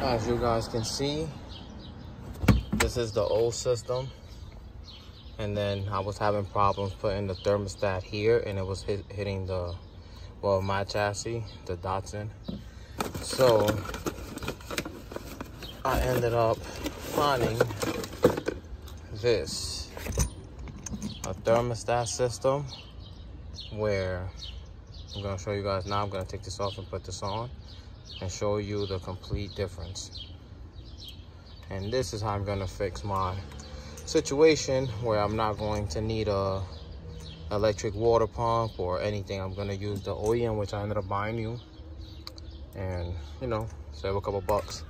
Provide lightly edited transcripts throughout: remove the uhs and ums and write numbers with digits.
As you guys can see, this is the old system, and then I was having problems putting the thermostat here, and it was hitting the, well, my chassis, the Datsun. So I ended up finding this, a thermostat system, where I'm gonna show you guys now. I'm gonna take this off and put this on and show you the complete difference. And this is how I'm gonna fix my situation where I'm not going to need a electric water pump or anything. I'm gonna use the OEM, which I ended up buying new, and you know, save a couple bucks.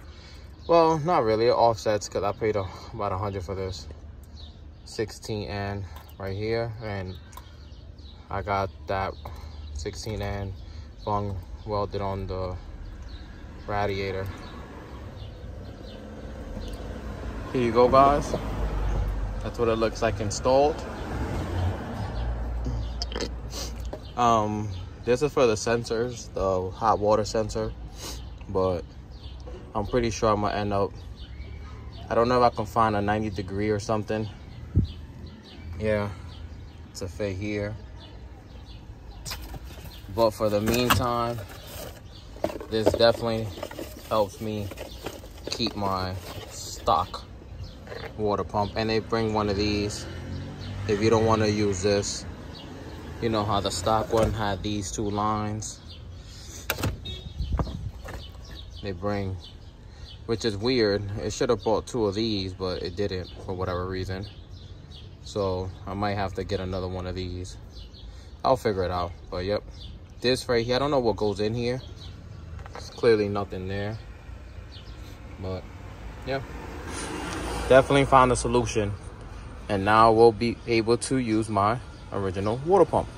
Well, not really, it offsets because I paid about 100 for this 16N right here, and I got that 16N bung welded on the radiator. Here you go, guys. That's what it looks like installed. This is for the sensors, the hot water sensor, but I'm pretty sure I'm gonna end up, I don't know if I can find a 90-degree or something. Yeah, it's a fit here. But for the meantime, this definitely helps me keep my stock water pump. And they bring one of these if you don't want to use this. You know how the stock one had these two lines. They bring, which is weird. It should have bought two of these, but it didn't for whatever reason. So I might have to get another one of these. I'll figure it out. But yep, this right here, I don't know what goes in here. There's clearly nothing there, but yeah, definitely found a solution, and now we'll be able to use my original water pump.